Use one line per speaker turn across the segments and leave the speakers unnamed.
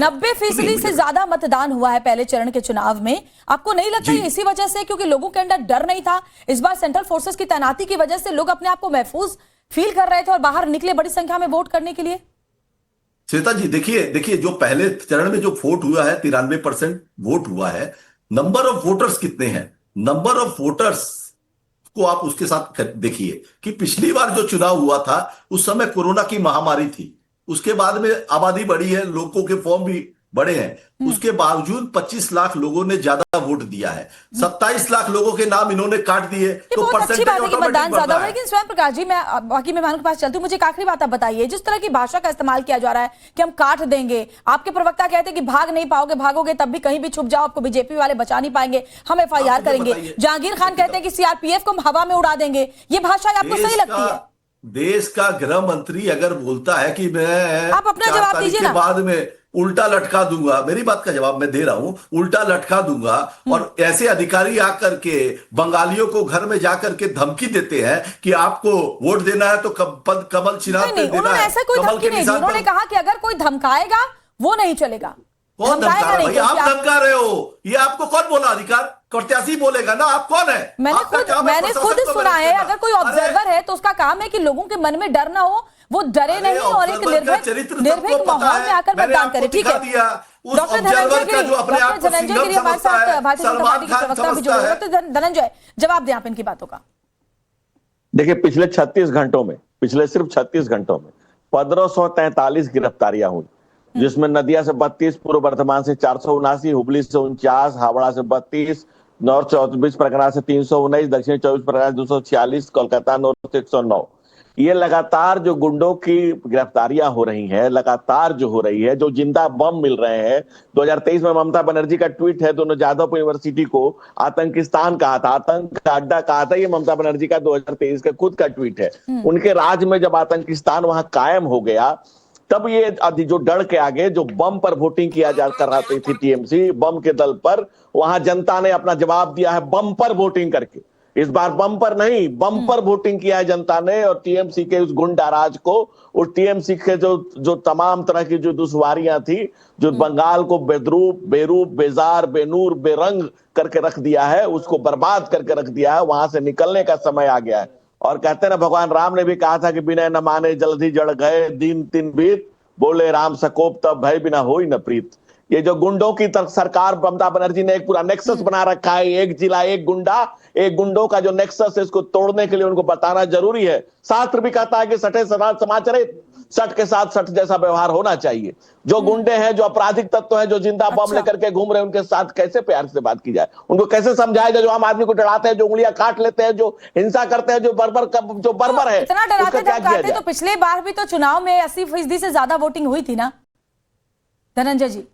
90% से ज्यादा मतदान हुआ है पहले चरण के चुनाव में। आपको नहीं लगता ये इसी वजह से, क्योंकि लोगों के अंदर डर नहीं था? इस बार सेंट्रल फोर्सेस की तैनाती की वजह से लोग अपने आप को महफूज फील कर रहे थे और बाहर निकले बड़ी संख्या में वोट करने के लिए।
श्वेता जी, देखिए जो पहले चरण में जो वोट हुआ है 93% वोट हुआ है। नंबर ऑफ वोटर्स कितने हैं? नंबर ऑफ वोटर्स को आप उसके साथ देखिए कि पिछली बार जो चुनाव हुआ था उस समय कोरोना की महामारी थी, उसके बाद में आबादी बढ़ी है, लोगों के फॉर्म भी बढ़े हैं, उसके बावजूद 25 लाख लोगों ने ज्यादा वोट दिया है। 27 लाख लोगों के नाम इन्होंने काट दिए, तो
अच्छी बात है कि मतदान ज्यादा हुआ है। लेकिन स्वयं प्रकाश जी, मैं बाकी मेहमानों के पास चलती हूँ, मुझे एक आखिरी बात आप बताइए। जिस तरह की भाषा का इस्तेमाल किया जा रहा है कि हम काट देंगे, आपके प्रवक्ता कहते हैं कि भाग नहीं पाओगे, भागोगे तब भी कहीं भी छुप जाओ, आपको बीजेपी वाले बचा नहीं पाएंगे, हम FIR करेंगे। जहांगीर खान कहते हैं कि CRPF को हम हवा में उड़ा देंगे। ये भाषा आपको सही लगती है?
देश का गृह मंत्री अगर बोलता है कि मैं
आप अपना जवाब दीजिए ना।
बाद में उल्टा लटका दूंगा, मेरी बात का जवाब मैं दे रहा हूं, उल्टा लटका दूंगा, और ऐसे अधिकारी आकर के बंगालियों को घर में जाकर के धमकी देते हैं कि आपको वोट देना है तो कमल चिराग पे देना है।
ऐसा कोई धमकी नहीं दी। उन्होंने कहा कि अगर कोई धमकाएगा वो नहीं चलेगा।
कौन धमका रहा है भाई? आप धमका रहे हो, ये आपको कौन बोला? अधिकार प्रत्याशी बोलेगा ना, आप कौन है?
मैंने खुद सुना है, अगर कोई ऑब्जर्वर है तो उसका काम है कि लोगों के मन में डर ना हो, वो डरे नहीं और एक निर्भीक माहौल में आकर मतदान करे। ठीक है, डॉक्टर धनंजय गिरी हमारे साथ भारतीय जनता पार्टी के प्रवक्ता भी जुड़े। डॉक्टर धनंजय, जवाब दें आप इनकी बातों का।
देखिए, पिछले सिर्फ 36 घंटों में 1543 गिरफ्तारियां हुई, जिसमें नदिया से 32, पूर्व वर्धमान से 479, हुबली से 49, हावड़ा से 32, नॉर्थ 24 परगना से 319, दक्षिण 24 परगना से 246, कोलकाता नॉर्थ 109। ये लगातार जो गुंडों की गिरफ्तारियां हो रही हैं, लगातार जो हो रही है, जो जिंदा बम मिल रहे हैं। 2023 में ममता बनर्जी का ट्वीट है, दोनों जादवपुर यूनिवर्सिटी को आतंकिस्तान कहा था, आतंक का अड्डा कहा था। ये ममता बनर्जी का 2023 का खुद का ट्वीट है। उनके राज में जब आतंकिस्तान वहां कायम हो गया, तब ये जो डर के आगे जो बम पर वोटिंग किया जा कर रही थी, TMC बम के दल पर, वहां जनता ने अपना जवाब दिया है बम पर वोटिंग करके। इस बार बम पर नहीं, बम पर वोटिंग किया है जनता ने, और TMC के उस गुंडा राज को, और TMC के जो तमाम तरह की जो दुश्वारियां थी, जो बंगाल को बेरूप, बेजार, बेनूर, बेरंग करके रख दिया है, उसको बर्बाद करके रख दिया है। वहां से निकलने का समय आ गया है। और कहते हैं ना, भगवान राम ने भी कहा था कि बिना न माने जल्दी जड़ गए, दिन तिन बीत, बोले राम सकोप तब भय बिना होई न प्रीत। ये जो गुंडों की सरकार, ममता बनर्जी ने एक पूरा नेक्सस बना रखा है, एक जिला एक गुंडा, एक गुंडों का जो नेक्सस है, इसको तोड़ने के लिए उनको बताना जरूरी है। शास्त्र भी कहता है कि सठे समाचरित, सठ के साथ सठ जैसा व्यवहार होना चाहिए। जो गुंडे हैं, जो आपराधिक तत्व हैं, जो जिंदा बम लेकर के घूम रहे हैं, उनके साथ कैसे प्यार से बात की जाए? उनको कैसे समझाया जाए? जो आम आदमी को डराते हैं, जो उंगलियां काट लेते हैं, जो हिंसा करते हैं, जो बर्बर है,
इतना डराते धमकाते तो पिछले बार भी तो चुनाव में 80% से ज्यादा वोटिंग हुई थी ना धनंजय जी।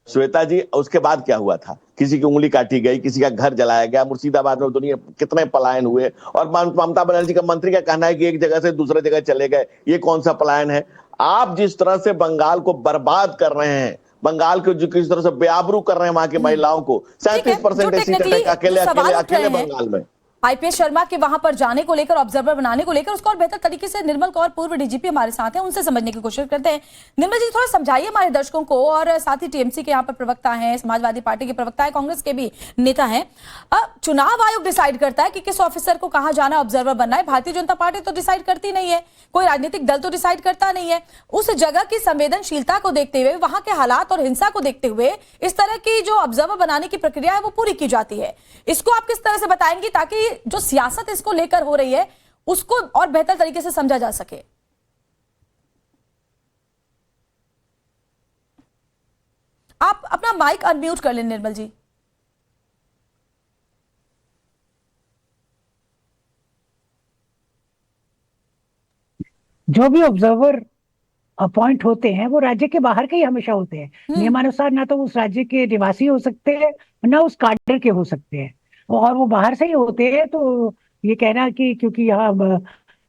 श्वेता जी, उसके बाद क्या हुआ था? किसी की उंगली काटी गई, किसी का घर जलाया गया, मुर्शिदाबाद में दुनिया कितने पलायन हुए, और ममता बनर्जी का मंत्री का कहना है कि एक जगह से दूसरे जगह चले गए। ये कौन सा पलायन है? आप जिस तरह से बंगाल को बर्बाद कर रहे हैं, बंगाल को जो किस तरह से बेआबरू कर रहे हैं वहां की महिलाओं को, 37% अकेले बंगाल में।
IPS शर्मा के वहां पर जाने को लेकर, ऑब्जर्वर बनाने को लेकर, उसको और बेहतर तरीके से निर्मल कौर पूर्व DGP हमारे साथ हैं, उनसे समझने की कोशिश करते हैं। निर्मल जी, थोड़ा समझाइए हमारे दर्शकों को, और साथ ही TMC के यहाँ पर प्रवक्ता हैं, समाजवादी पार्टी के प्रवक्ता है, कांग्रेस के भी नेता हैं। चुनाव आयोग डिसाइड करता है कि किस ऑफिसर को कहाँ जाना, ऑब्जर्वर बनना है। भारतीय जनता पार्टी तो डिसाइड करती नहीं है, कोई राजनीतिक दल तो डिसाइड करता नहीं है। उस जगह की संवेदनशीलता को देखते हुए, वहां के हालात और हिंसा को देखते हुए, इस तरह की जो ऑब्जर्वर बनाने की प्रक्रिया है वो पूरी की जाती है। इसको आप किस तरह से बताएंगे ताकि जो सियासत इसको लेकर हो रही है उसको और बेहतर तरीके से समझा जा सके? आप अपना माइक अनम्यूट कर लें निर्मल जी।
जो भी ऑब्जर्वर अपॉइंट होते हैं वो राज्य के बाहर के ही हमेशा होते हैं। नियमानुसार ना तो उस राज्य के निवासी हो सकते हैं, ना उस काडर के हो सकते हैं, और वो बाहर से ही होते हैं। तो ये कहना कि क्योंकि यहाँ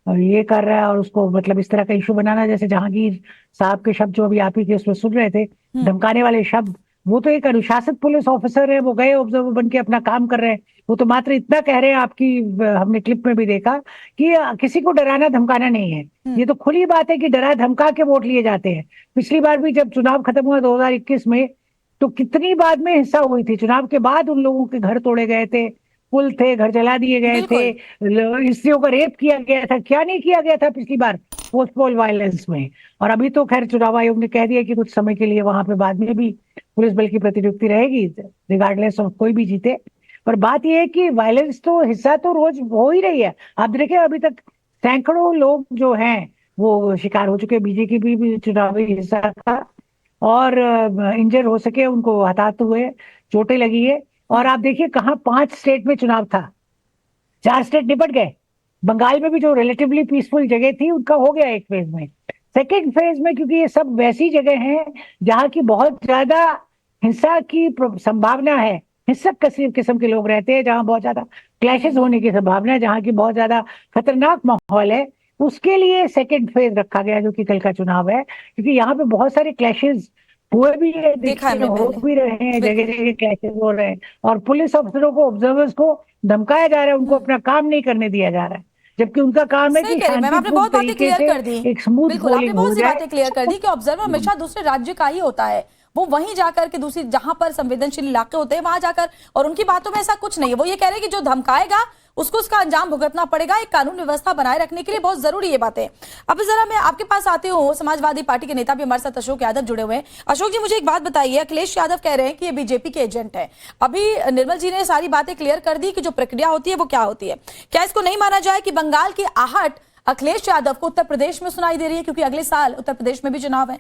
ये कर रहा है और उसको मतलब इस तरह का इशू बनाना, जैसे जहांगीर साहब के शब्द जो अभी आप ही के उसमें सुन रहे थे, धमकाने वाले शब्द, वो तो एक अनुशासित पुलिस ऑफिसर है, वो गए ऑब्जर्वर बन के अपना काम कर रहे हैं। वो तो मात्र इतना कह रहे हैं, आपकी हमने क्लिप में भी देखा कि किसी को डराना धमकाना नहीं है। ये तो खुली बात है कि डरा धमका के वोट लिए जाते हैं। पिछली बार भी जब चुनाव खत्म हुआ 2021 में, तो कितनी बाद में हिंसा हुई थी। चुनाव के बाद उन लोगों के घर तोड़े गए थे, पुल थे, घर जला दिए गए थे, स्त्रियों का रेप किया गया था। क्या नहीं किया गया था पिछली बार पोस्ट पोल वायलेंस में। और अभी तो खैर चुनाव आयोग ने कह दिया कि कुछ समय के लिए वहां पे बाद में भी पुलिस बल की प्रतिनियुक्ति रहेगी, रिगार्डलेस ऑफ कोई भी जीते। पर बात यह है कि वायलेंस तो हिस्सा तो रोज हो ही रही है। आप देखें अभी तक सैकड़ों लोग जो हैं वो शिकार हो चुके हैं बीजेपी भी चुनावी हिस्सा का, और इंजर हो सके उनको हताहत हुए, चोटें लगी है। और आप देखिए कहाँ 5 स्टेट में चुनाव था, 4 स्टेट निपट गए। बंगाल में भी जो रिलेटिवली पीसफुल जगह थी उनका हो गया एक फेज में। सेकेंड फेज में, क्योंकि ये सब वैसी जगह हैं जहाँ की बहुत ज्यादा हिंसा की संभावना है, हिंसक किस्म के लोग रहते हैं, जहाँ बहुत ज्यादा क्लैशेस होने की संभावना है, जहाँ की बहुत ज्यादा खतरनाक माहौल है, उसके लिए सेकेंड फेज रखा गया जो कि कल का चुनाव है। क्योंकि यहाँ पे बहुत सारे क्लैशेस हुए भी है, हो भी रहे हैं, जगह जगह क्लैशेस हो रहे हैं, और पुलिस अफसरों को, ऑब्जर्वर्स को धमकाया जा रहा है, उनको अपना काम नहीं करने दिया जा रहा है, जबकि उनका काम है कि
शांतिपूर्ण तरीके से
एक स्मूथ पोलिंग हो जाए।
बातें क्लियर कर दी कि ऑब्जर्वर हमेशा दूसरे राज्य का ही होता है, वो वहीं जाकर के दूसरी जहां पर संवेदनशील इलाके होते हैं वहां जाकर, और उनकी बातों में ऐसा कुछ नहीं है। वो ये कह रहे हैं कि जो धमकाएगा उसको उसका अंजाम भुगतना पड़ेगा। एक कानून व्यवस्था बनाए रखने के लिए बहुत जरूरी ये बातें। अब जरा मैं आपके पास आती हूँ, समाजवादी पार्टी के नेता भी हमारे साथ अशोक यादव जुड़े हुए हैं। अशोक जी, मुझे एक बात बताइए, अखिलेश यादव कह रहे हैं कि ये बीजेपी के एजेंट है। अभी निर्मल जी ने सारी बातें क्लियर कर दी कि जो प्रक्रिया होती है वो क्या होती है। क्या इसको नहीं माना जाए कि बंगाल की आहट अखिलेश यादव को उत्तर प्रदेश में सुनाई दे रही है, क्योंकि अगले साल उत्तर प्रदेश में भी चुनाव है?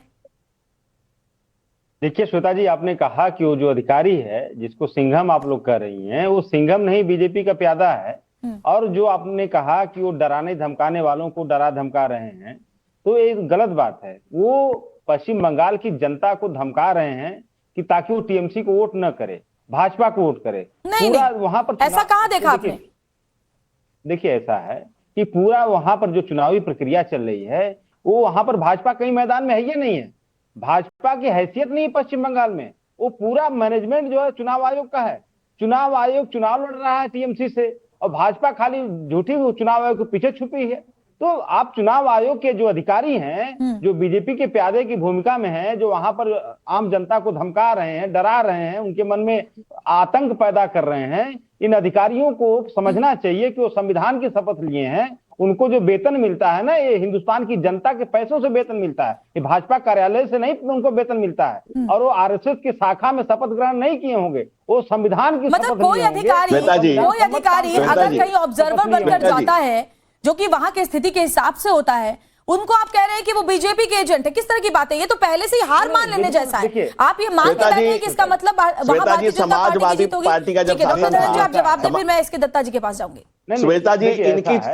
देखिए श्वेता जी, आपने कहा कि वो जो अधिकारी है जिसको सिंघम आप लोग कह रही हैं, वो सिंघम नहीं बीजेपी का प्यादा है। और जो आपने कहा कि वो डराने धमकाने वालों को डरा धमका रहे हैं, तो ये गलत बात है। वो पश्चिम बंगाल की जनता को धमका रहे हैं कि ताकि वो टीएमसी को वोट न करे, भाजपा को वोट करे। पूरा वहां पर
ऐसा कहाँ देखा आपने?
देखिए ऐसा है कि पूरा वहां पर जो चुनावी प्रक्रिया चल रही है, वो वहां पर भाजपा कहीं मैदान में है या नहीं है। भाजपा की हैसियत नहीं है पश्चिम बंगाल में। वो पूरा मैनेजमेंट जो है चुनाव आयोग का है। चुनाव आयोग चुनाव लड़ रहा है टीएमसी से, और भाजपा खाली झूठी चुनाव आयोग के पीछे छुपी है। तो आप चुनाव आयोग के जो अधिकारी हैं, जो बीजेपी के प्यादे की भूमिका में हैं, जो वहां पर आम जनता को धमका रहे हैं, डरा रहे हैं, उनके मन में आतंक पैदा कर रहे हैं, इन अधिकारियों को समझना चाहिए कि वो संविधान की शपथ लिए हैं। उनको जो वेतन मिलता है ना, ये हिंदुस्तान की जनता के पैसों से वेतन मिलता है, ये भाजपा कार्यालय से नहीं उनको वेतन मिलता है। और वो आरएसएस की शाखा में शपथ ग्रहण नहीं किए होंगे, वो संविधान की
मतलब कोई अधिकारी अगर कहीं ऑब्जर्वर बनकर जाता है, जो कि वहां की स्थिति के हिसाब से होता है, उनको आप कह रहे हैं कि वो बीजेपी के एजेंट है। किस तरह की बात है? ये तो पहले से ही हार मान लेने जैसा है। आप ये मान के बैठे हैं कि इसका मतलब वहां भारतीय जनता पार्टी का जब आप जवाब दें, फिर मैं इसके दत्ता जी के पास जाऊंगी।
श्वेता जी,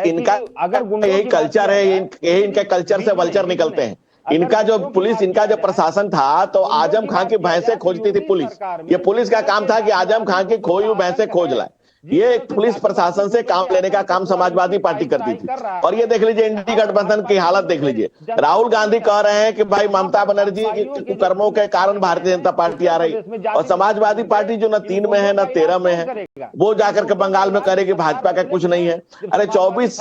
इनका अगर यही कल्चर है, इनके कल्चर से वल्चर निकलते हैं। इनका जो पुलिस, इनका जो प्रशासन था, तो आजम खां की भैंसें खोजती थी पुलिस। ये पुलिस का काम था कि आजम खां की खोई हुई भैंसें खोज लाए। ये पुलिस प्रशासन से काम लेने का काम समाजवादी पार्टी करती थी। और ये देख लीजिए इंडी गठबंधन की हालत देख लीजिए। राहुल गांधी कह रहे हैं कि भाई ममता बनर्जी के कुकर्मों के कारण भारतीय जनता पार्टी आ रही, और समाजवादी पार्टी जो न 3 में है न 13 में है, वो जाकर के बंगाल में करे कि भाजपा का कुछ नहीं है। अरे 24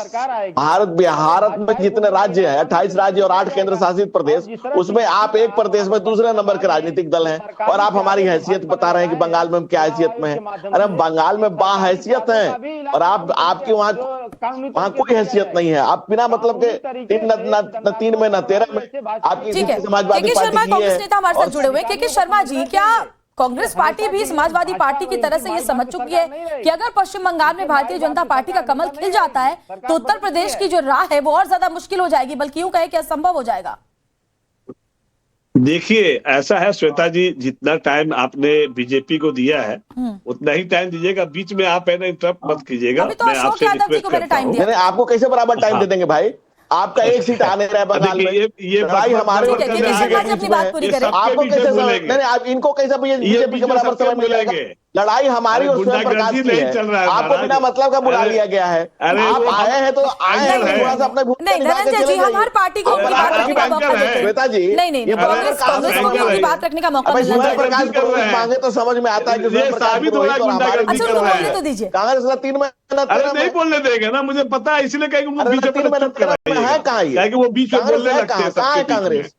भारत में जितने राज्य है, 28 राज्य और 8 केंद्र शासित प्रदेश, उसमें आप एक प्रदेश में दूसरे नंबर के राजनीतिक दल हैं, और आप हमारी हैसियत बता रहे हैं कि बंगाल में हम क्या हैसियत में है। अरे बंगाल में हैसियत है, और आपकी वहां कोई हैसियत नहीं है। आप बिना मतलब के 3 में न 13 में आपकी समाजवादी पार्टी
कांग्रेस नेता हमारे साथ जुड़े हुए। के शर्मा जी, क्या कांग्रेस पार्टी भी समाजवादी पार्टी की तरह से ये समझ चुकी है कि अगर पश्चिम बंगाल में भारतीय जनता पार्टी का कमल खिल जाता है, तो उत्तर प्रदेश की जो राह है वो और ज्यादा मुश्किल हो जाएगी, बल्कि यूं कहे कि असंभव हो जाएगा?
देखिए ऐसा है श्वेता जी, जितना टाइम आपने बीजेपी को दिया है उतना ही टाइम दीजिएगा। बीच में आप है ना इंटरप्ट मत कीजिएगा। मैं आपसे रिक्वेस्ट करता हूं।
आपको कैसे बराबर टाइम दे देंगे भाई? आपका एक सीट आने रहा है बंगाल में, ये भाई हमारे आपको कैसे, नहीं आप इनको कैसे बीजेपी के बराबर समय मिलेगा? लड़ाई हमारी और स्वयं प्रकाश की है। आपको बिना मतलब का बुला लिया गया है। आप आए हैं तो आए हैं, थोड़ा सा अपने
नहीं धनंजय जी, हमारी पार्टी को अपनी बात रखने का मौका देते हैं।
श्वेता जी,
नहीं कांग्रेस को भी अपनी बात रखने का मौका मिलना
स्वयं
चाहिए।
प्रकाश को मांगे तो समझ में आता है कि स्वयं प्रकाश पुरोहित और हमारे
अच्छा उनको बोलने तो दीजिए।
कांग्रेस का 3 महीना
अरे नहीं बोलने देगा ना, मुझे पता है, इसलिए कहीं वो बीच में चुप
है कहाँ ये?
कि वो बीच में बोलने लगते हैं
कहाँ है
सबके बीच में।
कांग्रेस?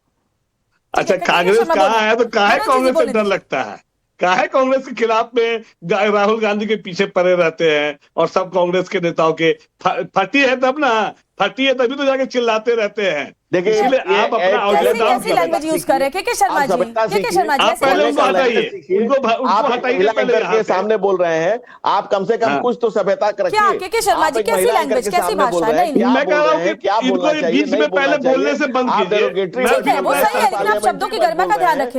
अच्छा कांग्रेस कहाँ है तो काहे कांग्रेस से डर लगता है? काहे कांग्रेस के खिलाफ में राहुल गांधी के पीछे पड़े रहते हैं और सब कांग्रेस के नेताओं के फटी है तब ना, फटी है तभी तो जाके चिल्लाते रहते हैं।
देखिए
इसलिए आप अपना आउटलेट डाउन
कैसी लैंग्वेज यूज कर रहे हैं के शर्मा जी? के शर्मा जी
आप पहले उनको हटाइए, उनको हटाइए पहले यहाँ
के
से।
सामने बोल रहे हैं आप, कम से कम
हाँ।
कुछ तो सभ्यता रखिए।
क्या के शर्मा जी, कैसी लैंग्वेज, कैसी भाषा? नहीं
मैं कह रहा हूँ कि इनको बीच में पहले बोलने से बंद कीजिए।
ठीक है, वो सही है, लेकिन आप शब्दों की गरिमा का ध्यान रखें।